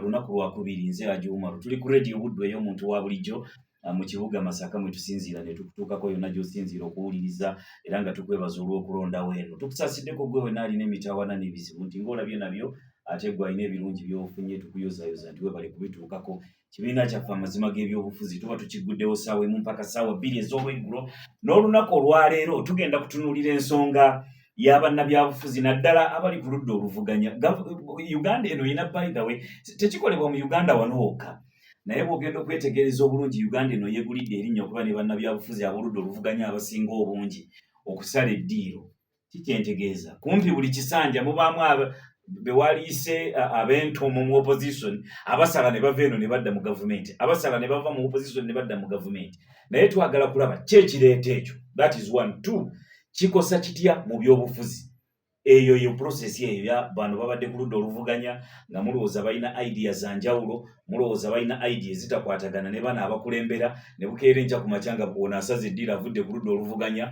lunaku lwakubiri nze Ajuma tuli ku radio Buddu ey'omuntu wa bulijjo mu kibuga Masaka mwe tusinziira ne tukutuukako yonna gy'osinziira okuwuliriza era nga tukwebaza olw'okulonda weno. Tukusasiddeko gwe wena alina emitawaana n'ebizibu nti ng'olabye nabyo ate gwe alina ebirungi by'ofunye tukuyozayoza nti webale kubituukako. Kibiina kyaffe amazima g'ebyobufuzi tuba tukiguddewo ssaawa emu mpaka ssaawa 2 ez'olweggulo n'olunaku olwaleero tugenda kutunuulira ensonga y'abannabyabufuzi naddala abali ku ludda oluvuganya. Uganda eno yina by the way tekikolebwa mu Uganda wano wokka naye bw'ogenda okwetegereza obulungi Uganda eno yeegulidde erinnya okuba ne bannabyabufuzi aboludda oluvuganya abasinga obungi okusala eddiiro. Kikyentegeeza kumpi buli kisanja mubaamu bewaliise ab'entomo mu opposition abasala ne bava eno ne badda mu gavumenti, abasala ne bava mu opposition ne badda mu gavumenti. Naye twagala kulaba ki ekireeta ekyo. That is 1. 2 kikosa kitya mu byobufuzi eyo process eyo ya bano babadde ku ludda oluvuganya nga mulowooza balina idea za njawulo, mulowooza balina idea zitakwatagana ne bana abakulembera ne bukeera enkya ku makyanga bwona asaze eddiira avudde ku ludda oluvuganya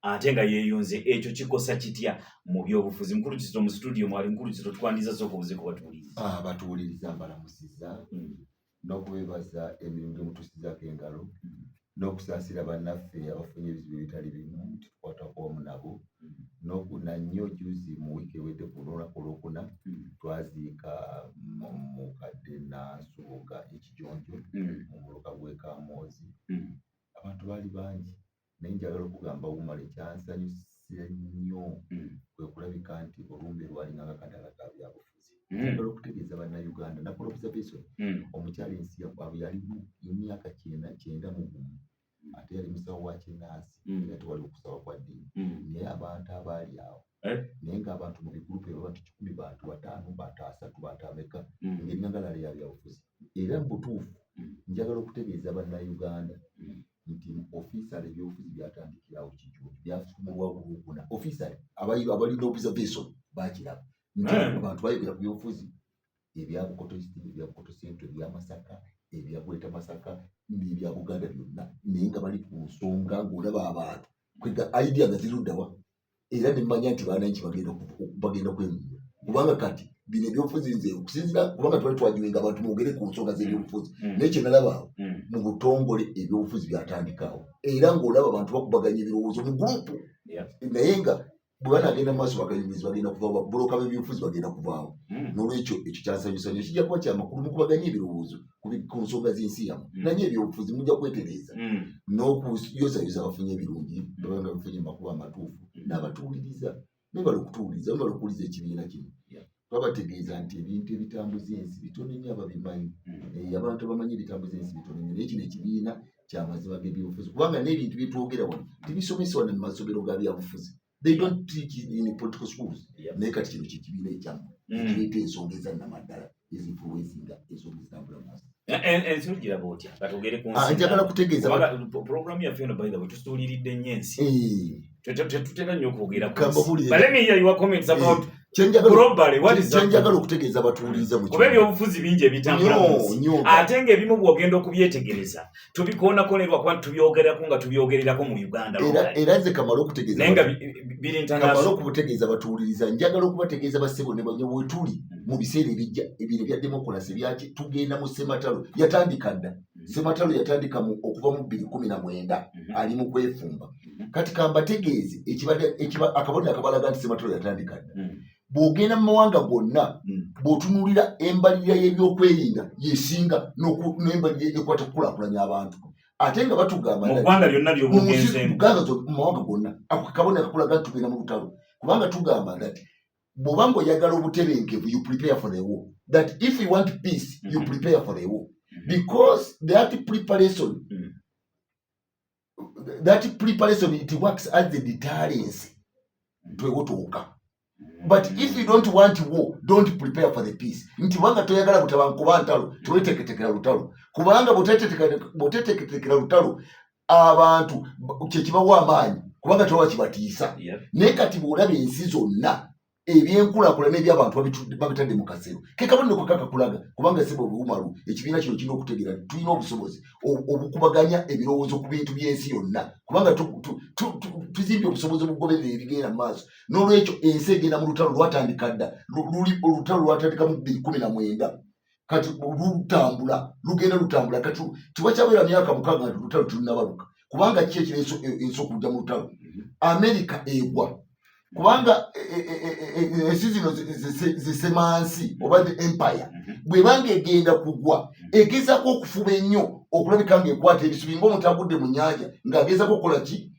ate nga yeeyunze. Ekyo kikosa kitya mu byobufuzi? Mukulu Kizito mu studio mwali Mukulu Kizito twandiza sooka obuze ku batuwuliriza. Batuwuliriza mbalamusiza n'okubeebaza emirundi mutusizaako engalo n'okusaasira bannaffe abafunye ebizibu ebitali bimu tukwatako wamu nabo n'okuna nnyo juzi mu wiiki ewedde ku lunaku olwokuna twaziika mukadde Nasubuga ekijonjo mu muluka gw'e Kamoozi. Abantu baali bangi naye njagala okugamba wumale kyansanyusa nnyo kwe kulabika nti olumbe lwalinga nga kadala ka byabufuzi. Njagala okutegeeza bannayuganda nakola observation omukyala ensi yakwabwe yalimu emyaka 90 ate yali musawo wa kinnaasi nga tewali okusaba kwa ddiini naye abantu abaali awo naye ng'abantu mu bigurupu ebyo bantu 10 bantu 5 bantu 3 bantu ameka engeri ngalala ya byabufuzi. Era mu butuufu njagala okutegeeza bannayuganda nti ofiisale ebyobufuzi byatandikirawo kijjo byasumulwa olwokuna. Ofiisale abalina observation baakiraba nti abantu bayogera ku byobufuzi ebya Bukoto East, ebya Bukoto Central, ebya Masaka, ebya Bweta Masaka, ebya Buganda byonna naye nga bali ku nsonga ng'olaba abantu kwega idea nga ziruddawa era ne mmanya nti bananki bagenda kwemulira kubanga kati bino ebyobufuzi nze okusinzira kubanga twali twagiwenga abantu mwogere ku nsonga z'ebyobufuzi naye kye nalaba mu butongole ebyobufuzi byatandikawo era ng'olaba abantu bakubaganya ebirowoozo mu gurupu naye nga bwe banaagenda mu maaso bagayumizi bagenda kuvaawo buloka b'ebyobufuzi bagenda kuvaawo. N'olwekyo ekyo kyansanyusa nnyo kijja kuba kyamakulu mu kubaganya ebirowoozo ku nsonga z'ensi yammwe naye ebyobufuzi mujja kwetereeza n'okuyozayoza abafunye ebirungi babanga bafunye makubo amatuufu n'abatuwuliriza nebala okutuwuliriza nebala okuwuliriza ekibiina kino. Twabategeeza nti ebintu ebitambuza ensi bitono nnyo ababimanyi abantu abamanyi ebitambuza ensi bitono nnyo naye kino ekibiina ky'amazima g'ebyobufuzi kubanga n'ebintu bye twogera wano tebisomesebwa ne mu masomero ga byabufuzi. They don't teach in political schools. Naye kati kino ky'ekibiina ekyammwe ekireeta ensonga ezannamaddala ezinfluencinga ensonga ezitambula mu nsi. Ensi ogiraba otya katugere ku nsi? Njagala kutegeeza program yaffe eno by the way tusuuliridde nnyo ensi tetutera nnyo okwogera ku nsi. But let me hear your comments about globally what is that? Kyenjagala okutegeeza abatuwuliriza mu kuba ebyobufuzi bingi ebitambula mu nsi ate ng'ebimu bw'ogenda okubyetegereza tubikoonakonerwa kuba tubyogerako nga tubyogererako mu Uganda. Era nze kamala okutegeeza naye nga biri international. Kamala okutegeeza abatuwuliriza njagala okubategeeza bassebo ne banyo bwe tuli mu biseera ebijja ebintu bya demokolasi byaki tugenda mu Sematalo yatandika dda. Sematalo yatandika okuva mu 2019 ali mu kwefumba. Kati kambategeeze akabonero akabalaga nti Sematalo yatandika dda. Bw'ogenda mu mawanga gonna bw'otunuulira embalirira y'ebyokwerinda yesinga n'embalirira ekwata kukulaakulanya abantu ate nga batugamba mu ggwanga lyonna ly'obugenzeemu mu mawanga gonna ako kabonero kakulaga nti tugenda mu lutalo kubanga tugamba nti bw'oba ng'oyagala obutebenkevu you prepare for the war, that if you want peace you prepare for the war because that preparation it works as the deterrence twewotoka. But if you don't want war, don't prepare for the peace. Nti wanga toyagala butabantu kuba ntalo, tweteketekera lutalo. Kubanga boteteketekera lutalo, abantu kyekibawa amaanyi, kubanga towa kibatiisa. Naye kati bw'olaba ensi zonna ebyenkulaakulana eby'abantu babitadde mu kasero. Ke kabonero ko kakakulaga, kubanga sebo obumalu, ekibiina kino kirina okutegeera tulina obusobozi obukubaganya ebirowoozo ku bintu by'ensi yonna. Kubanga tuzimbye obusobozi obugoberera ebigenda mu maaso. N'olwekyo ensi egenda mu lutalo lwatandika dda. Olutalo lwatandika mu 2019. kati lugenda lutambula kati tiwakyabera myaka mukaaga nti olutalo tulinabaluka kubanga ki ekireeso okujja mu lutalo America egwa kubanga ensi zino zisemansi oba the empire bwebanga egenda kugwa egezaako okufuba ennyo okulabika ng'ekwata ebisubi ng'omuntu agudde mu nnyanja ng'agezaako okukola ki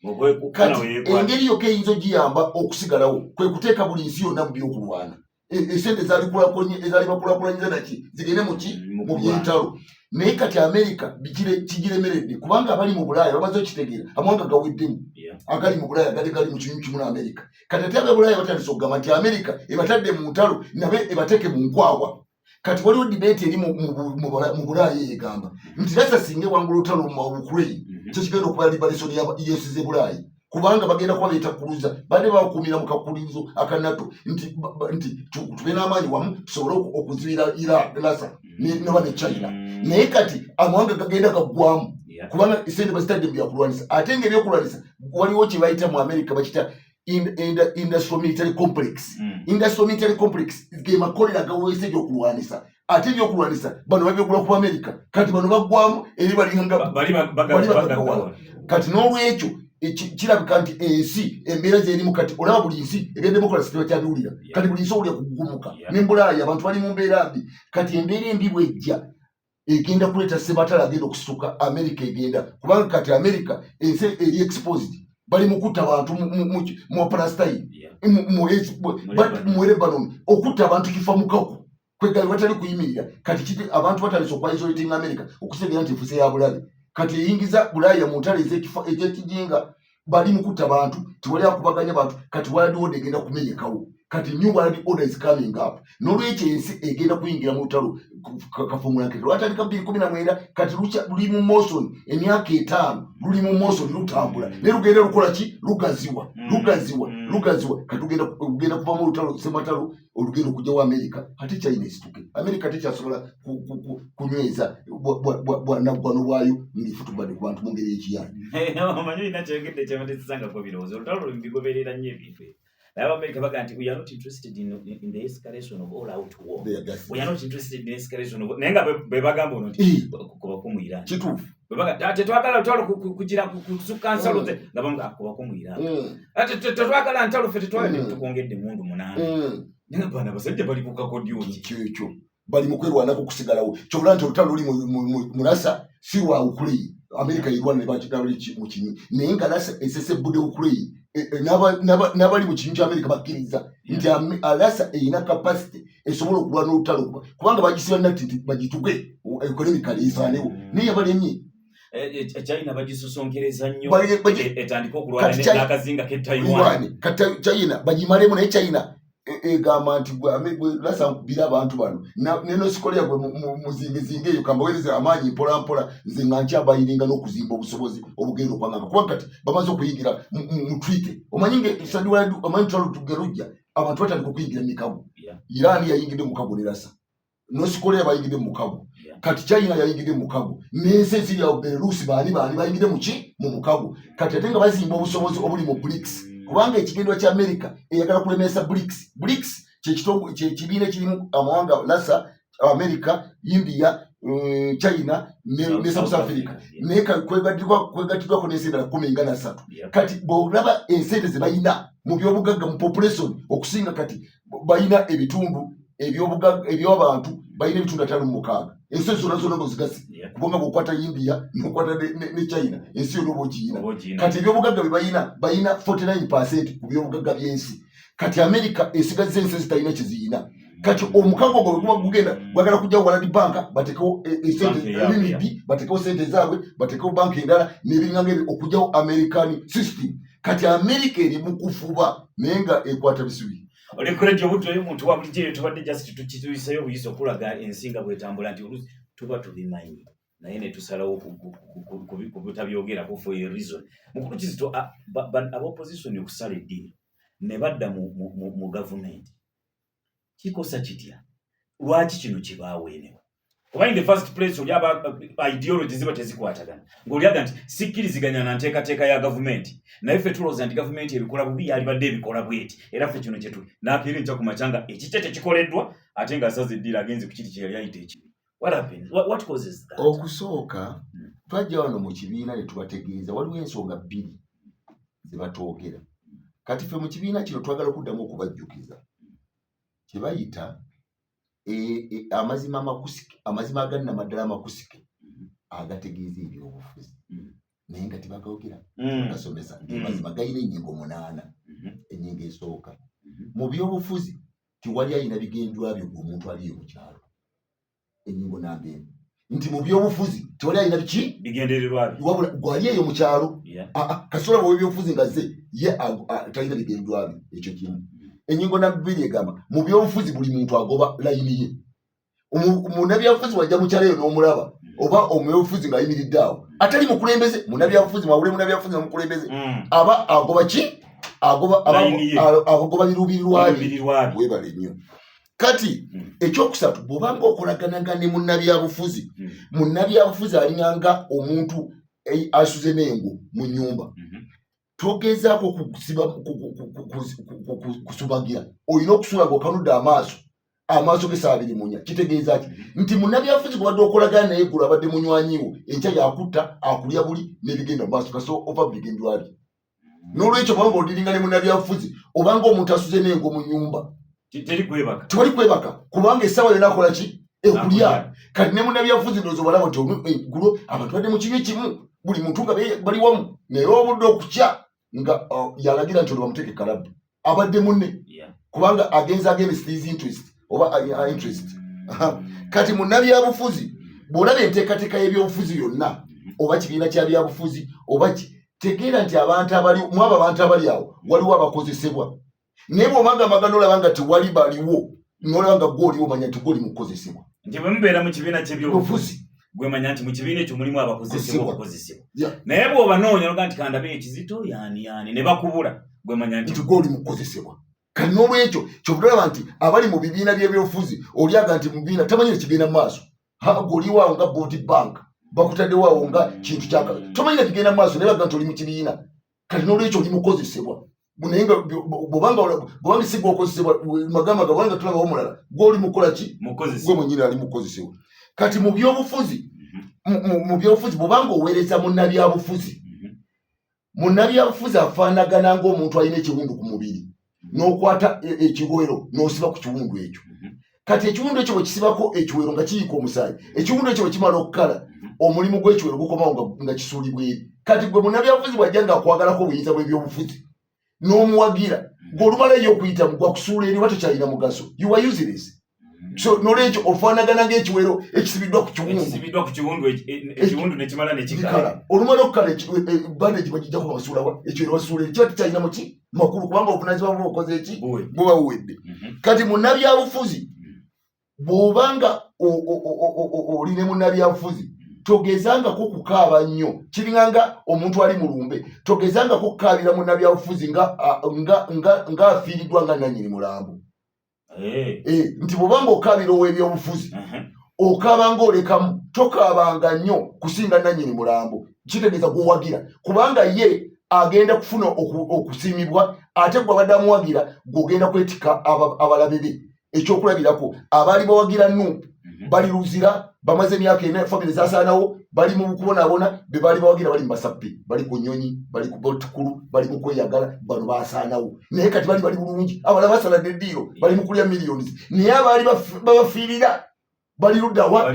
kati engeri yokka eyinza ogiyamba okusigalawo kwe kuteeka buli nsi yonna mu byokulwana esente ezali bakulakulanyiza naki zigende mu byentalo naye kati America kigiremeredde kubanga abali mu Bulaaya bamaze okitegeera amawanga gaweddemu agali mu Bulaaya gali mu kinyumu kimu n'Amerika kati ate ab'Ebulaaya batandise okugamba nti America ebatadde mu ntalo nabe ebateeke mu nkwawa kati waliwo debate eri mu Bulaaya egamba nti Russia singa ewangula olutalo mu Ukraine kyo kigenda okuba liberation y'ensi z'e kubanga bagenda kuba beetakkuluza badde bakuumira mu kakulizo akanato nti tube n'amaanyi wamu tusobole okuzibira Russia naba ne China naye kati amawanga gagenda gaggwamu kubanga esente bazitadde mu byakulwanisa ate ng'ebyokulwanisa waliwo kye bayita mu America bakita industrial military complex industrial military complex ge makolera gaweesa ebyokulwanisa ate ebyokulwanisa bano babyogula ku America kati bano baggwamu eri balinganga kati n'olwekyo kirabika nti ensi embeera zerimu kati olaba buli nsi ebya demokrasi tebakyabiwulira kati buli nsi owulira kugumuka n'embulaaya abantu bali mu mbeera mbi kati embeera embi bwejja egenda kuleeta sebatala agenda okusituka America egenda kubanga kati America ensi eri exposed bali mu kutta abantu mu Palestine mu Lebanon okutta abantu kifa mukaku kwegali batali kuyimirira kati abantu batandise okwa-isolating America okutegeera nti efuse ya bulabe kati eyingiza Bulaaya mu ntalo ez'ekijinga bali mu kutta abantu tewali akubaganya bantu kati world order egenda kumenyekawo kati new world order is coming up n'olwekyo ensi egenda kuyingira mu lutalo kafumulankete lwatandika 2019 kati luli mu motion emyaka 5 luli mu motion lutambula ne lugenda lukola ki lugaziwa kati lugenda kuva mu lutalo sematalo olugendo kujja wa America ate China esituke America tekyasobola kunyweza bwanaggwano bwayo ng'efutubadde ku bantu mu ngeri y'ekiyani omanyi inakyogedde kyamatesanga ko birowoozo olutalo lubigoberera nnyo ebintu America baga nti we are not interested in the escalation of all out war. We are not interested in the escalation of nenga bebagamba ono nti kuba kumwira. Kitufu. Bebaga tetwagala ntalo kugira kusukansalo ze ngabanga kuba kumwira. Ate tetwagala ntalo fete twale tukongedde mundu munana. Nenga bana basajja bali kukakodyo ekyo. Bali mukwerwanako kusigalawo. Kyobula nti olutalo luli mu Russia si wa Ukraine. America yirwana ne bakitalo mu kinyi. Naye nga Russia esese budde Ukraine. N'abali mu kintu America bakkiriza nti Russia eyina capacity esobola okulwana olutalo kubanga bagisiba nati bagituke economically esaanewo naye abalemye China bagisosonkereza nnyo etandika okulwana n'akazinga ke Taiwan China bagimalemu naye China egamba nti Russia nkubira abantu bano neno sikoleya muzingezinge eyo kambawereza amaanyi mpolampola nze nga nkyabayiringa n'okuzimba obusobozi obugenda okwanganga kuba kati bamaze okuyigira mu treaty omanyi omanyi twalo tugerujja abantu batandika okuyingira mu mikago Iran yayingidde mu mukago ne Russia nosikoleya bayingidde mu mukago kati China yayingidde mu mukago n'ensi eziri awo Belarus baani bayingidde mu mukago kati ate nga bazimba obusobozi obuli mu BRICS kubanga ekigendwa kya America eyagala kulemesa BRICS kyekibiina kirimu amawanga Russia, America, India, China ne South Africa naye kwegatirwako n'ensi endala 13 kati bw'olaba ensente ze bayina mu byobugagga mu population okusinga kati bayina ebitundu eby'abantu bayina ebitundu 5 ensi zonna ng'ozigasi kubanga bw'okwata India n'okwata ne China ensi yonna oba ogiyina kati ebyobugagga bye bayina 49% ku byobugagga by'ensi kati America esigazza ensi zitalina kyeziyina kati omukago gwe guba gugenda gwagala kujjawo World Bank batekewo esente batekewo sente zaabwe batekewo banki endala n'ebiringanga ebyo okujjawo American system kati America eri mu kufuba naye nga ekwata bisubi olekulejo obudde omuntu wa bulijjo tubadde just tukituyisayo obuyisa okulaga ensinga bwetambula nti oluusi tuba tubimanyi naye ne tusalawo kubutabyogerako for a reason mukulu kizito ab'opposition okusala eddiini ne badda mu gavumenti kikosa kitya lwaki kino kibaawenewo kuba in the first place oli ideology ziba tezikwatagana ng'olyaga nti sikkiriziganya na nteekateeka ya gavumenti naye ffe tulowooza nti gavumenti ebikola bubi yalibadde ebikola bweti era ffe kino kyetuli n'akeera enkya ku macanga ekikye tekikoleddwa ate ng'asaza eddiira agenze ku kiti kye yali ayita ekibi What happened? What causes that? Okusooka twajja wano mu kibiina ne tubategeeza waliwo ensonga bbiri ze batwogera. Kati ffe mu kibiina kino twagala okuddamu okubajjukiza kye bayita amazima agali namaddala amakusike agategeeza ebyobufuzi. Naye nga tebagogera gasomesa amazima galina ennyingo 8. Ennyingo esooka mu byobufuzi tiwali ayina bigendwa byo omuntu aliyo mu kyalo. Ennyingo namba emu nti mu byobufuzi tewali ayina biki bigendererwa wabula gwali eyo mu kyalo kasola mu byobufuzi nga ze ye talina bigendwa byo. Ekyo kimu. Ennyingo namba 2 egamba mu byobufuzi buli muntu agoba layini ye. Munnabyabufuzi wajja mu kyalo eyo n'omulaba oba omubyobufuzi ng'ayimiridde awo atali mukulembeze munnabyabufuzi mwawule munnabyabufuzi n'omukulembeze aba agoba ki agoba birubiri lwabyo. Webale nnyo. Kati ekyokusatu bw'obanga okolaganaga ne munnabyabufuzi munnabyabufuzi alinganga omuntu asuze n'engo mu nnyumba togezaako kusubagira olina okusula ng'okanudde amaaso ge saabiri munya. Kitegeeza ki nti munnabyabufuzi kubadde okolagana naye gula abadde munywanyiwo enkya yakutta akulya buli n'ebigenda mu maaso kaso ova bigendwa bye. N'olwekyo bwanga odiringa ne munnabyabufuzi obanga omuntu asuze n'engo mu nnyumba tewali kwebaka kubanga essaawa yonna akola ki ekulya. Kati ne munnabyabufuzi ndowooza obalaba nti gulo abantu badde mu kibi kimu buli muntu nga bali wamu naye obudde okukya nga yalagira nti oli bamuteeke kalabu abadde munne kubanga agenza against his interest oba interest. Kati munnabyabufuzi bw'olaba enteekateeka y'ebyobufuzi yonna oba kibiina kya byabufuzi oba tegeera nti abantu abali awo waliwo abakozesebwa. Naye bw'obanga amagana olaba nga tewali baliwo n'olaba nga gwe oliwo manya nti gwe oli mukozesebwa. Nti bwe mubeera mu kibiina ky'ebyobufuzi gwe manya nti mu kibiina ekyo mulimu abakozesebwa. Naye bw'obanoonya noga nti kandabe ekizito yaani ne bakubula gwe manya nti gwe oli mukozesebwa. Kati n'olwekyo kyobulaba nti abali mu bibiina by'ebyobufuzi olyaga nti mu bibiina tamanyire kigenda mu maaso. Goliwaawo nga board bank bakutaddewawo nga kintu kyaka tomanyire kigenda mu maaso naye baga nti oli mu kibiina. Kati n'olwekyo oli mukozesebwa. Naye nga bw'obanga si gwokozesebwa magamba gabanga tulabawo omulala gwe oli mukola ki gwe mwennyini ali mukozesebwa. Kati mu byobufuzi bw'obanga oweereza munnabyabufuzi munnabyabufuzi afaanagana ng'omuntu alina ekiwundu ku mubiri n'okwata ekiwero n'osiba ku kiwundu ekyo. Kati ekiwundu ekyo bwe kisibako ekiwero nga kiyiika omusaayi ekiwundu ekyo bwe kimala okukala omulimu gw'ekiwero gukomawo nga kisuulibwa eri. Kati gwe munnabyabufuzi bw'ajja nga akwagalako obuyinza bw'ebyobufuzi n'omuwagira ng'olumala eyo okuyita gwa kusuula eri wate kyalina mugaso. You are useless. So n'olwekyo ofaanagana ng'ekiwero ekisibiddwa ku kiwundu nekimala nekikala. Olumala okukala bandage bagijjako basuulawa ekiwero basuula eri kiba tekyalina muki makulu kubanga obuvunaanyizibwa bwe okoze eki buba buwedde. Kati munnabyabufuzi bw'obanga oli ne munnabyabufuzi togezangako kukaaba nnyo kiringanga omuntu ali mu lumbe togezangako kukaabira munnabyabufuzi nga afiiriddwa nga nannyini mulambo. Nti bw'obanga okaabira ow'ebyobufuzi okaaba ng'olekamu tokaabanga nnyo kusinga nannyini mulambo. Kitegeeza gwowagira kubanga ye agenda kufuna okusiimibwa ate gwe abadde amuwagira gw'ogenda kwetika abalabe be. Ekyokulabirako abaali bawagira Nuupu bali luzira bamaze emyaka ena famire zasaanawo bali mu kubonaabona be baali bawagira bali mu basappi bali ku nnyonyi bali ku botukulu bali mu kweyagala bano baasaanawo naye kati bali bulungi abalala basaladde eddiiro bali mu kulya millions naye abaali babafiirira bali luddawa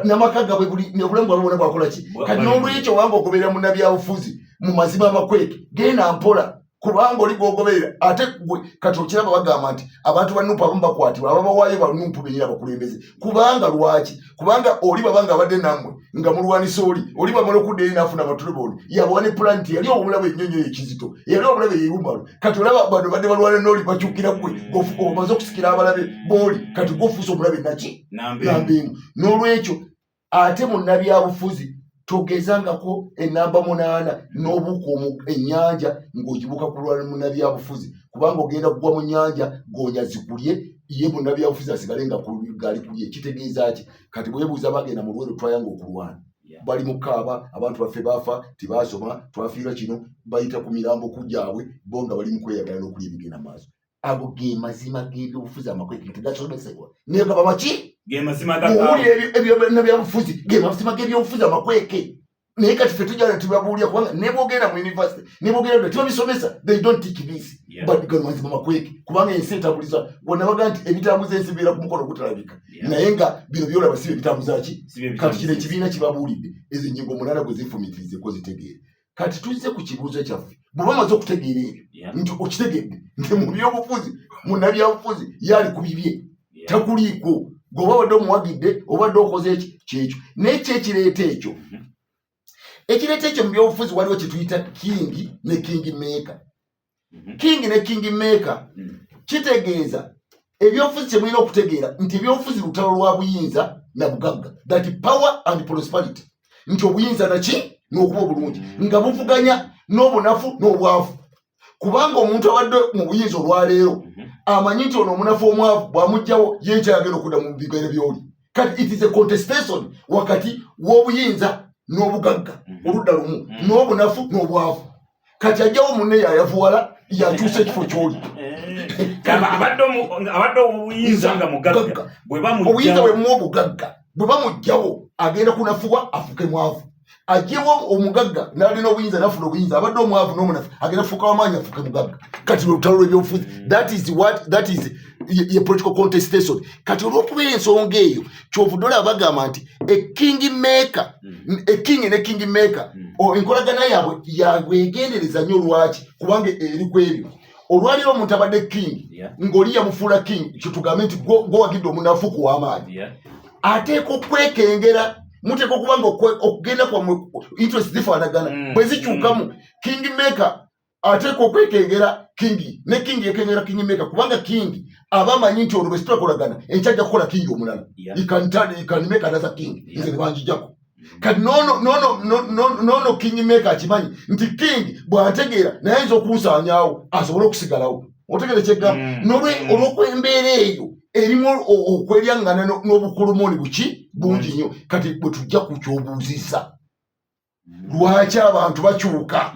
n'amaka gaabwe obulamu bwabwe bwona bwakola ki. Kati n'olwekyo wanga ogoberera munnabyabufuzi mu mazima amakweke genda mpola kubanga oli gwogoberera ate gwe kati okiraba bagamba nti abantu ba Nuupu abamu bakwatibwa ababawaayo ba Nuupu bennyini abakulembeze kubanga lwaki kubanga oli babanga abadde nammwe nga mulwanisa oli bamala okudda eri n'afuna amatulebooli yabawa ne pulanti yali omulaba ennyonyo ekizito yali omulaba eyerumalo kati olaba bano badde balwana n'oli bakyukira gwe omaze okusikira abalabe booli kati gwofuusa omulabe naki nambeemu. N'olwekyo ate munnabyabufuzi togezangako enamba 8 n'obuuka ennyanja ng'ogibuka ku lwa munnabyabufuzi kubanga ogenda kugwa mu nnyanja goonya zikulye ye munnabyabufuzi asigale nga gali kulye. Kitegeeza ki kati bwebuuza bagenda mu lwero twayanga okulwana bali mukaaba abantu baffe baafa tebaasoma twafiirwa kino bayita ku mirambo kugyabwe bo nga bali mu kweyagala n'okulya ebigenda maaso. Ago ge mazima g'ebyobufuzi amakweke tegasomesebwa naye gaba maki ge mazima kaka ebyo Bannabyabufuzi ge mazima gebyobufuzi amakweke naye kati ffe tujala tubabuulira kubanga ne bwogenda mu university ne bwogenda tubabisomesa they don't teach this but gano mazima makweke kubanga ensi etabuliza wonna baga nti ebitambuza ensi bibeera ku mukono gutalabika naye nga bino byolaba si ebitambuza ki kati kino ekibiina kibabuulidde ezo ennyingo munaana gwe zifumitirize ko zitegeere kati tuzze ku kibuuzo kyaffe bwe bamaze okutegeera ebyo nti okitegedde nti mu byobufuzi munnabyabufuzi yali ku bibye takuliiko gweoba wadde omuwagidde obadde okoze eki kyekyo naye kyekireeta ekyo ekireeta ekyo mu byobufuzi waliwo kyetuyita king ne king maker. King ne king maker kitegeeza ebyobufuzi kyemulina okutegeera nti ebyobufuzi lutalo lwa buyinza na bugagga, that power and prosperity, nti obuyinza naki n'okuba obulungi nga buvuganya n'obunafu n'obwavu. Kubanga omuntu abadde mu buyinza olwaleero amanyi nti ono omunafu omwavu bw'amugjawo yekyagenda okudda mu bigere byoli. Kati it is a contestation wakati w'obuyinza n'obugagga oludda lumu n'obunafu n'obwavu. Kati ajjawo munne yayavuwala yakyusa ekifo kyoli. abadde obuyinza nga mugagga obuyinza bwe mu obugagga bwe bamugjawo agenda kunafuwa afuke mwavu. Ajewo omugagga n'alina obuyinza n'afuna obuyinza abadde omwavu n'omunafu agenda fuka w'amaanyi afuke mugagga. Kati lutalo lw'ebyobufuzi that is ye political contestation. Kati olw'okuba ensonga eyo kyovudde olaba bagamba nti a king ne king maker enkolagana yaabwe yagwegendereza nnyo lwaki kubanga eri ku ebyo olwaliro omuntu abadde king ng'oli yamufuula king kitugambe nti gwowagidde omunafu ku w'amaanyi ateeka okwekengera muteeka okubanga okugenda kwammwe interest zifaanagana bwe zikyukamu king maker ateeka okwekengera king ne king yekengera king maker kubanga king aba amanyi nti olwo bwe situlakolagana enkyajja kukola king omulala can make another king nze ne banjijjako. Kati nono king maker akimanyi nti king bw'ategeera naye ayinza okunsanyaawo asobole okusigalawo. Otegeera kyegamba olw'okwembeera eyo erimu okweryaŋŋana n'obukulumoni buki bungi nnyo. Kati bwe tujja ku kyobuuzisa lwaki abantu bakyuka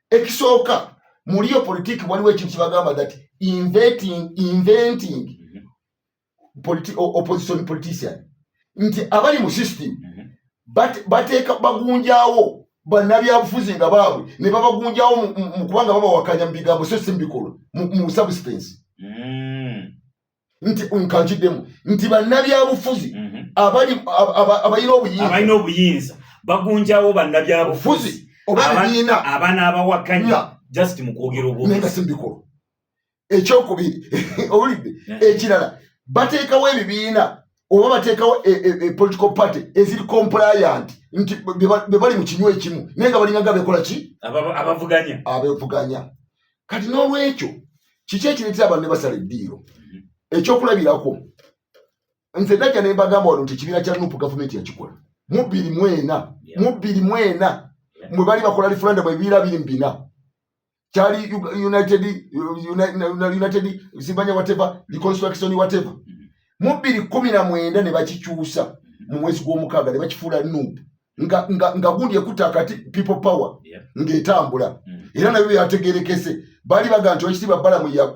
ekisooka muliyo politiki waliwo ekintu kibagamba that inventing opposition politician nti abali mu system bateeka bagunjaawo bannabyabufuzi nga baabwe ne babagunjaawo mu kubanga babawakanya mu bigambo so si mu bikolwa mu substance. Nti nkankiddemu nti bannabyabufuzi abalina obuyinza bagunjaawo bannabyabufuzi oba bibiina abaana abawakanya just mu kwogera obwo nenga si mu bikolwa. Ekyokubiri owulidde ekirala bateekawo ebibiina oba bateekawo political party eziri compliant nti be bali mu kinywa ekimu naye nga balinga bekola ki abavuganya. Kati n'olwekyo kiki ekireetera abantu ne basala eddiiro ekyokulabirako nze najja ne mbagamba wano nti ekibiina kya nupu gavumenti yakikola mu 2024 mwe bali bakola referendum ebibiina biri mu bina kyali united simbanya whatever reconstruction whatever mu 2019 ne bakikyusa mu mwezi gw'omukaaga ne bakifuula nupu nga gundi ekuta akati people power ng'etambula era nabyo byategerekese bali baga nti ekitiibwa Balamu ya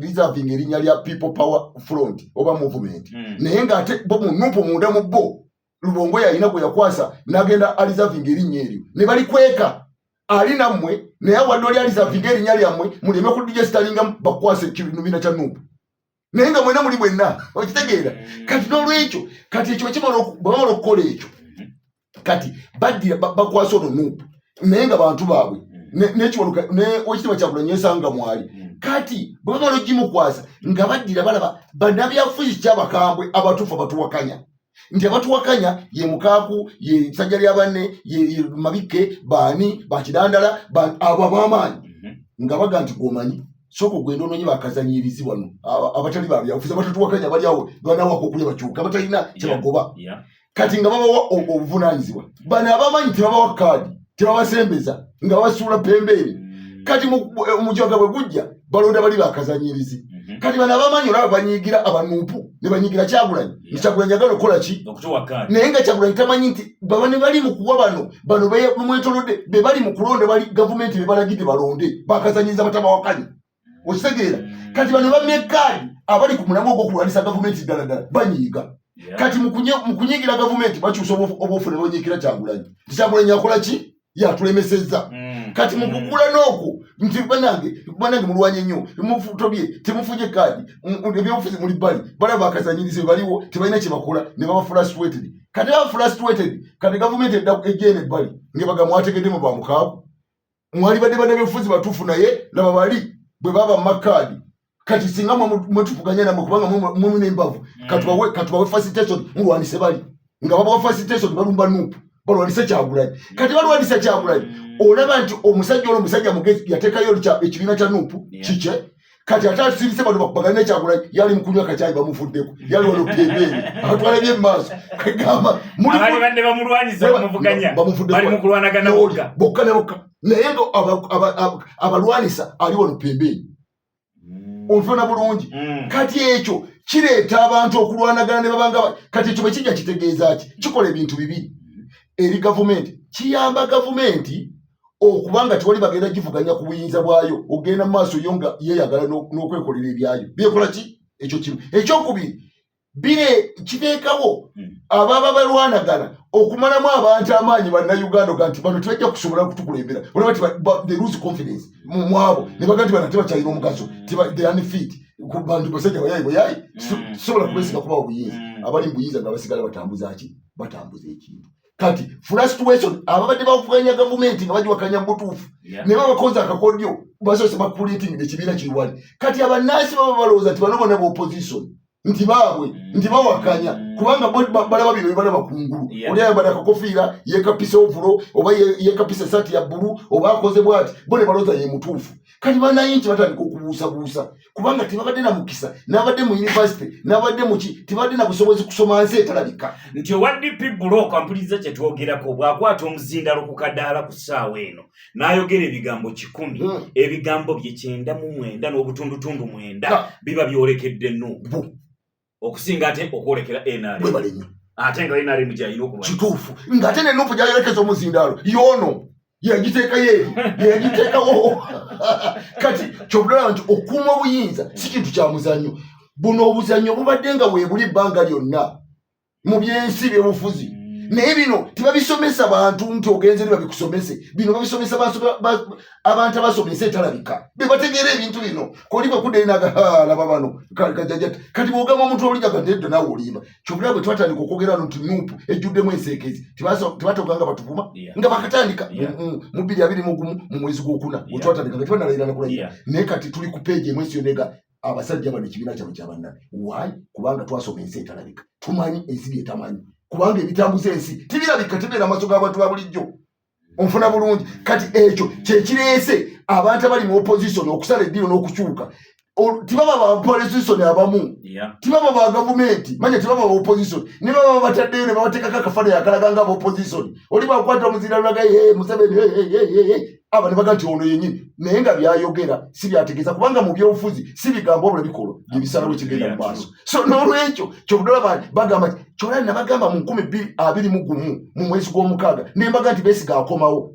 reserving erinnya lya people power front oba movement naye ng'ate bo mu nupu munda mu bo Lubongo yalina gwe yakwasa n'agenda aliserving erinnya eryo ne balikweka ali nammwe naye wadde oli aliserving erinnya lyammwe muleme kudigestalinga bakwasa ekibiina kya nupu naye nga mwena muli bwenna okitegeera. Kati n'olwekyo kati ekyo bamala okukola ekyo kati baddira bakwasa ono nupu naye nga bantu baabwe n'ekiwanuka ekitiibwa Kyagulanyi yesanga mwali. Kati bwe bamala ogimukwasa nga baddira balaba bannabyabufuzi kyabakambwe abatuufu abatuwakanya nti abatuwakanya ye Mukaaku ye Ssajja lya banne ye Mabike baani bakidandala abo ab'amaanyi nga baga nti gwomanyi soko gwenda ononye bakazanyirizi wano abatali babyabufuzi abatatuwakanya bali awo banawako okulya bakyuka batalina kyebagoba. Kati nga babawa obuvunaanyizibwa bano abamanyi tebabawa kaadi tebabasembeza nga basuula pembeeri. Kati omujjaga bwe gujja balonda bali bakazanyirizi. Kati bano abamanyi olaba banyiigira abanuupu ne banyiigira Kyagulanyi Kyagulanyi agala okukola ki naye nga Kyagulanyi tamanyi nti baba ne bali mu kuwa bano bemwetolodde be bali mu kulonda bali gavumenti be balagidde balonde bakazanyiriza batabawakanya. Okitegera kati bano bamekadi abali ku mulamwa ogw'okulwanisa gavumenti ddala banyiiga kati mu kunyiigira gavumenti bakyusa obufune bonyiikira Kyagulanyi Kyagulanyi akola ki yatulemesezza kati mu kugula n'okwo nti banange mulwanye nnyo mufutobye temufunye kadi ebyobufuzi muli bali balaba bakazanyirize baliwo tebalina kye bakola ne baba frustrated kati baba frustrated kati gavumenti ejjeene ebbali ngebaga mwategeddemu bamukaabu mwali badde bannabyobufuzi batuufu naye laba bali bwe baba makadi kati singa mwetuvuganya namwe kubanga mumune embavu katubawe facilitation mulwanise bali nga babawa facilitation balumba nuupu balwanise Kyagulanyi kati balwanisa Kyagulanyi olaba nti omusajja mugezi yateekayo ekibiina kya nuupu kike kati ate atusirise bano bakubagana Kyagulanyi yali mukunywa akacaayi bamuvuddeko yali wano pembeeri atwala bye mumaaso kagamba abali badde bamulwanyisa bamuvuganya bali mu kulwanagana bokka ne bokka naye nga abalwanisa ali wano pembeeri onfuna bulungi kati ekyo kireeta abantu okulwanagana ne babanga kati ekyo bwe kijja kitegeeza ki kikola ebintu bibiri eri gavumenti kiyamba gavumenti okubanga tewali bagenda givuganya ku buyinza bwayo ogenda mu maaso yo nga yeeyagala n'okwekolera ebyayo byekola ki ekyo kimu ekyokubiri bire kiteekawo ababa balwanagana okumalamu abantu amaanyi bannayuganda nti bano tebajja kusobola kutukulembera olaba ti they lose confidence mu abo ne baga nti bano tebakyalina omugaso they are unfit ku bantu basajja bayayi sobola kubesiga kubawo buyinza abali mu buyinza nga basigala batambuza ekintu kati frustration ababadde bavuganya gavumenti nga bagiwakanya mu butuufu ne babakoze akakodyo basoose bakuleetingire ekibiina kiriwali kati abannansi baba balowooza nti bano bonna opposition nti baabwe nti bawakanya kubanga balaba bino balaba kungulu oli ayambala akakofiira yekapisa ovulo oba yekapisa esaati ya bbulu oba akoze bwati bo ne balowooza ye mutuufu kati banaye nti batandika okubuusabuusa kubanga tebabadde na mukisa n'abadde mu yunivasite n'abadde muki tebadde na busobozi kusoma nsi etalabika nti owa DP Bulooka mpuliriza kye twogerako bw'akwata omuzindalo ku kadaala ku ssaawa eno n'ayogera ebigambo 100 ebigambo bye 99 n'obutundutundu 9 biba byolekedde Nuupu okusinga ate okwolekera NRM bwe bali nnyo ate nga NRM gyalina okulwanyisa kituufu ng'ate ne Nuupu gyayolekeza omuzindalo yoono yagiteekawo kati kyobulaba nti okuuma obuyinza si kintu kya muzannyo buno obuzannyo bubadde nga weebuli bbanga lyonna mu byensi by'obufuzi naye bino tebabisomesa bantu nti ogenze ne babikusomese bino babisomesa abantu abasomesa etalabika be bategeera ebintu bino koli bakudde laba bano kati bwogamba omuntu olijaga ndedde naawe olimba kyobulaba bwe twatandika okwogera nti Nuupu ejjuddemu enseekezi tebatoganga batuvuma nga bakatandika mu 2021 mu mwezi gw'okuna bwe twatandika nga tebannalayirana kulayira naye kati tuli ku peegi emwesi yonega abasajja bano ekibiina kyabwe kyabannabe wayi kubanga twasoma ensi etalabika tumanyi ensi byetamanyi kubanga ebitambuza ensi tibirabika tebeera amaaso g'abantu ba bulijjo onfuna bulungi kati ekyo kyekireese abantu abali mu opposition okusala eddiiro n'okukyuka tibaba ba opposition abamu tibaba ba gavumenti manya tibaba ba opposition ne baba bataddeyo ne babateekako akafaananyi akalaga nga opposition oli bakwata omuzira lulaga Museveni aba ne baga nti ono yennyini naye nga byayogera si byategeeza kubanga mu byobufuzi si bigambo obula bikolwa ebisalawo ekigenda mu maaso so n'olwekyo kyobudala bagamba kyolaa nabagamba mu 2021 mu mwezi gw'omukaaga ne mbaga nti Besigye akomawo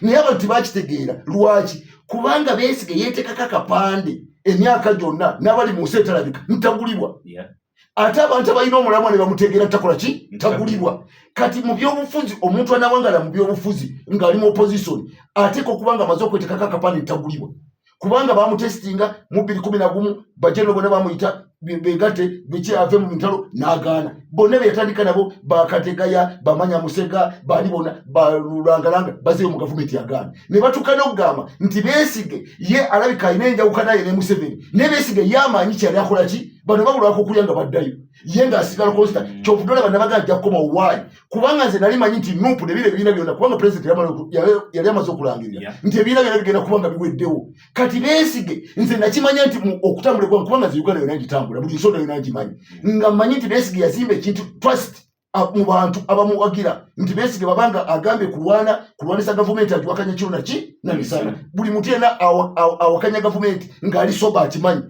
naye abantu tibakitegeera lwaki kubanga Besigye yeeteekako akapande emyaka gyonna n'abali mu nsi etalabika ntagulibwa ate abantu abalina omulamwa ne bamutegeera ntakola ki ntagulibwa kati mu byobufuzi omuntu anawangala mu byobufuzi ng'ali mu opposition ateeka okubanga amaze okweteekako akapande ntagulibwa kubanga bamutesitinga mu 2011 bajeno bonna bamuyita begate biki ave mu ntalo n'agaana bonna beyatandika nabo bakategaya bamanya musega bali bona balulangalanga bazeyo mu gavumenti yagaana ne batuuka n'okugamba nti Besigye ye alabika alina enjawuka naye ne Museveni ne Besigye yamanyi kyali akola ki bano babulwako okulya nga baddayo ye ng'asigala konsta kyobudola bana baga ajja kukoma owaayi kubanga nze nali manyi nti Nuupu ne bino ebibiina byonna kubanga pulezidenti yali amaze okulangirira nti ebibiina byonna bigenda kubanga biweddewo kati Besigye nze nakimanya nti okutambula kwange kubanga nze Uganda yonna ngitambula buli nsonda yonna ngimanyi nga mmanyi nti Besigye yazimba ekintu trust mu bantu abamuwagira nti Besigye babanga agambye kulwanisa gavumenti agiwakanya kiro naki na misana buli muntu yenna awakanya gavumenti ng'ali soba akimanyi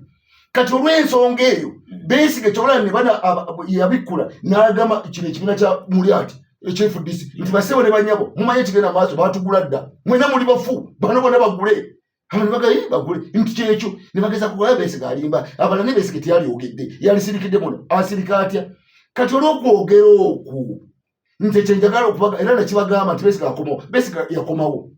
kati olw'ensonga eyo Besigye kyobulaba ne bana yabikkula n'agamba kino ekibiina kya Mulyati ekyefudisi nti basebo ne banyabo mumanye kigenda maaso batugula dda mwena muli bafu bano bonna bagule abantu bagayi bagule intu kyekyo ne bageza kugula Besigye alimba abala ne Besigye yali yalisirikidde muno asirika atya kati olw'okwogera okwo nti kyenjagala okubaga era nakibagamba nti Besigye yakomawo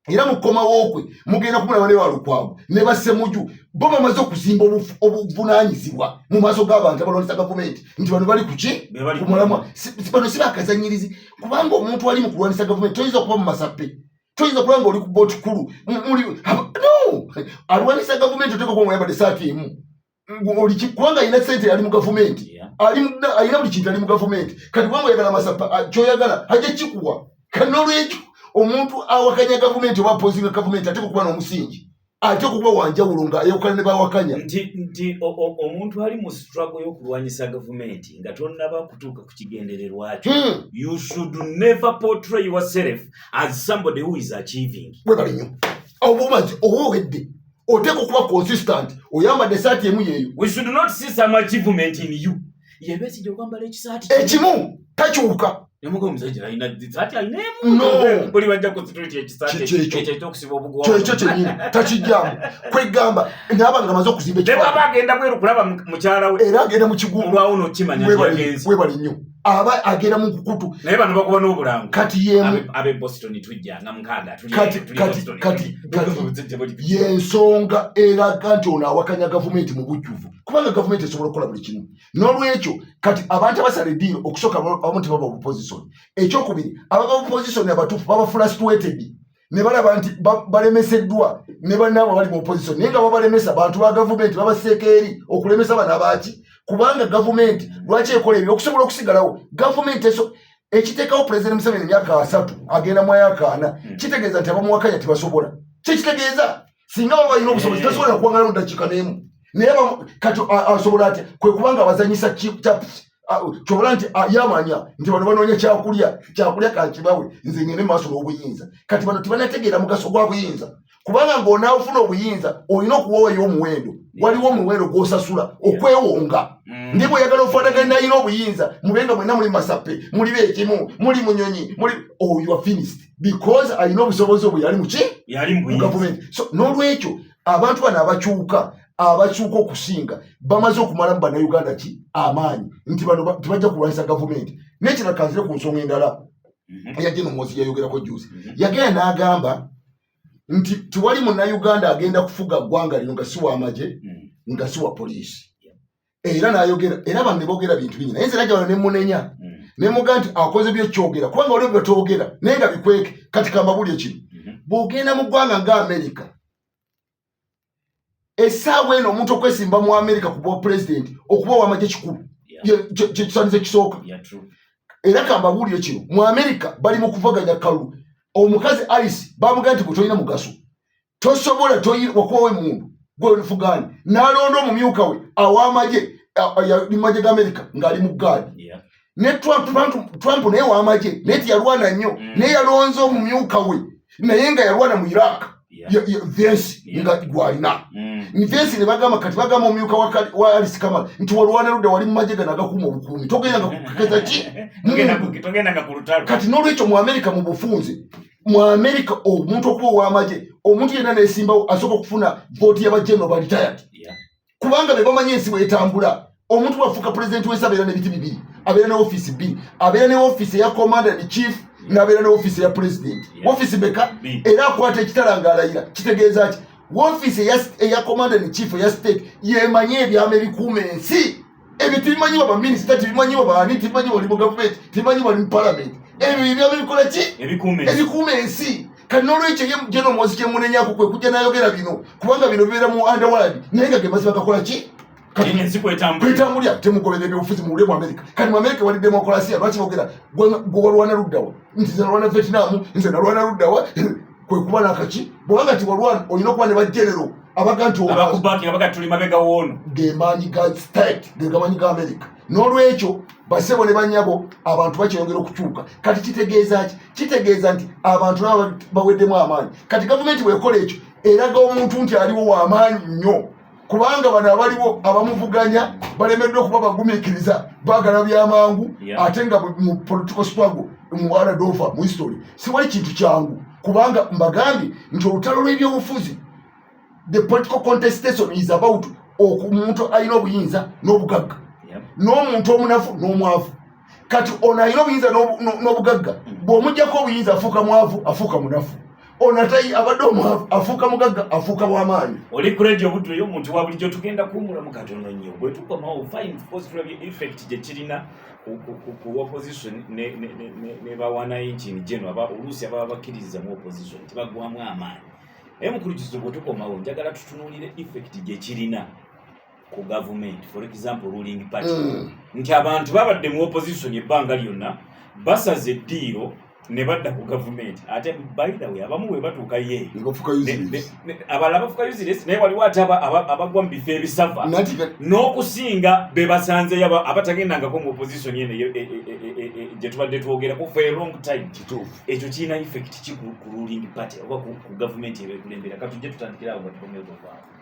era mu kukomawo kwe mugenda kumulaba ne Lwakwago ne Bassemuju bo bamaze okuzimba obuvunaanyizibwa mu maaso g'abantu abalwanyisa gavumenti nti bano bali kuki kumulamwa bano si bakazanyirizi kubanga omuntu ali mu kulwanyisa gavumenti toyinza okuba mu masappe toyinza kulaba ng'oli ku booti kulu no alwanyisa gavumenti oteeka okuba muyambadde saati emu kubanga alina ssente ali mu gavumenti alina buli kintu ali mu gavumenti kati kubanga oyagala masappe kyoyagala ajja kikuwa kati n'olwekyo omuntu awakanya gavumenti oba apozinga gavumenti ate kuba n'omusingi ate kuba wanjawulo nga ayawukana ne bawakanya nti omuntu ali mu struggle y'okulwanyisa gavumenti nga tonnaba kutuuka ku kigendererwa kyo you should never portray yourself as somebody who is achieving bwebali nnyo obumazi owowedde oteeka okuba consistent oyambadde esaati emu yeeyo we should not see some achievement in you Besigye okwambala ekisaati ekimu takyuka Nemugo omusajja alina esaati alina buli bajja ku street ekisaati ekyo okusiba obugwa ekyo kyennyini takijjamu kwegamba naaba nga maze okuzimba ekifo aba agenda bweru kulaba mukyala we era agenda mu kigumu olwawo n'okimanya yagenzi webali nnyo aba agenda mu nkukutu naye bano bakuba n'obulango kati yemu abe Boston tujjanga mukaaga kati yensonga eraga nti ono awakanya gavumenti mu bujjuvu kubanga gavumenti esobola okukola buli kimu n'olwekyo kati abantu abasala eddiiro okusooka abamu nti baba opposition ekyokubiri ababa opposition abatuufu baba frustrated ne balaba nti balemeseddwa ne bannaabwe bali mu opposition naye nga babalemesa bantu ba gavumenti babaseeka eri okulemesa bana baaki kubanga gavumenti lwaki ekola ebyo okusobola okusigalawo gavumenti ekiteekawo pulezidenti Museveni emyaka 3 agenda mu myaka 4 kitegeeza nti abamuwakanya tibasobola kitegeeza singa baba balina obusobozi tasobola kuwangala mu ddakiika n'emu naye kati asobola atya kwe kubanga abazanyisa kyobola nti yamanya nti bano banoonya kyakulya kankibawe nze ngende maaso n'obuyinza kati bano tibanategeera mugaso gwa buyinza kubanga ng'onaafuna obuyinza olina okuwowayo omuwendo waliwo omuwendo gw'osasula okwewonga ndi bw'oyagala ofaanagana nayina obuyinza mubenga mwenna muli masappe muli beekimu muli munyonyi muli you are finished because alina obusobozi obwo yali muki mu gavumenti so n'olwekyo abantu bano abakyuka okusinga bamaze okumala mu bannayuganda ki amaanyi nti bano tibajja kulwanyisa gavumenti nekirala kanzire ku nsonga endala yajja n'omwozi yayogerako juzi yagenda n'agamba nti tiwali munnayuganda agenda kufuga ggwanga lino nga si w'amagye nga si wa poliisi era n'ayogera era banne boogera bintu bingi naye nze najja wano ne munenya ne muga nti akoze byekyogera kubanga waliwo byetoogera naye nga bikweke kati kambabulye kino bw'ogenda mu ggwanga nga Amerika essaawa eno omuntu okwesimba mu Amerika ku bwa pulezidenti okuba w'amagye kikulu kyekisaniza ekisooka era kambabuulire kino mu Amerika bali mu kuvuganya kalulu omukazi Alice bamugamba nti gwe tolina mugaso tosobola wakubawo emundu gwe olufugani n'alonda omumyuka we aw'amagye yali magye g'Amerika ng'ali mu gaadi ne Trump naye w'amagye naye tiyalwana nnyo naye yalonze omumyuka we naye nga yalwana mu Iraq Vince nga gwalina Vince ne bagamba kati bagamba omumyuka wa Alice Kamala nti walwana ludda wali mu magye gano agakuuma obukuumi togendanga kukekeza ki kati n'olwekyo mu Amerika mu bufunze mu Amerika omuntu okuba ow'amagye omuntu yenna neesimbawo asooka okufuna vooti y'abajeno ba retired kubanga be bamanyi ensi bw'etambula omuntu bwafuuka pulezidenti w'ensi abeera n'ebiti bibiri abeera ne ofiisi bbiri abeera ne ofiisi eya commander and chief n'abeera ne ofiisi eya pulezidenti ofiisi beka era akwata ekitala ng'alayira kitegeeza ki ofiisi eya commander and chief eya state yemanyi ebyama ebikuuma ensi ebyo tibimanyibwa baminisita tibimanyibwa baani tibimanyibwa bali mu gavumenti tibimanyibwa bali mu palamenti ebyo ebyama ebikola ki ebikuuma ensi kati n'olwekyo ye jeno omwozi kyemunenyako kwe kujja n'ayogera bino kubanga bino bibeera mu underworld naye nga gemazi bagakola ki kwetambulya temugoberera ebyobufuzi muwulire mu Amerika kati mu Amerika wali demokolasiya lwaki boogera gwe walwana luddawa nti nze nalwana Vietnam nze nalwana luddawa kwe kuba nakaki bwobanga ti walwana olina okuba ne bajenero abaga nti tuli mabega woono gemaanyi ga state gegamaanyi ga Amerika n'olwekyo basebo ne banyabo abantu bakyeyongera okukyuka kati kitegeeza ki kitegeeza nti abantu nabo baweddemu amaanyi kati gavumenti bwekola ekyo eraga omuntu nti aliwo w'amaanyi nnyo kubanga bano abaliwo abamuvuganya balemeddwa okuba bagumiikiriza baagala byamangu ate nga mu political struggle mu Ardova mu history si wali kintu kyangu kubanga mbagambye nti olutalo lw'ebyobufuzi the political contestation is about omuntu alina obuyinza n'obugagga n'omuntu omunafu n'omwavu kati ono alina obuyinza n'obugagga bw'omugyako obuyinza afuuka mwavu afuuka munafu onatayi abadde omwavu afuuka mugagga afuuka bw'amaanyi oli ku radio obudde yo omuntu wa bulijjo tugenda kuwummulamu katono nnyo bwe tukomawo fine positive effect gye kirina ku opposition ne bawananchi general oluusi ababa bakkiririza mu opposition tibagwamu amaanyi emukulukizo bwe tukomawo njagala tutunuulire effect gye kirina ku government for example ruling party nti abantu babadde mu opposition ebbanga lyonna basaze eddiiro ne badda ku government ate by the way abamu bwe batuuka ye abalala bafuka useless naye waliwo ate abagwa mu bifo ebisava n'okusinga be basanzeyo abatagendangako mu opposition yene gye tubadde twogerako for a long time ekyo kirina effect ki ku ruling party oba ku government ebekulembera katujje tutandikira awo nga tukomyewo tofaamu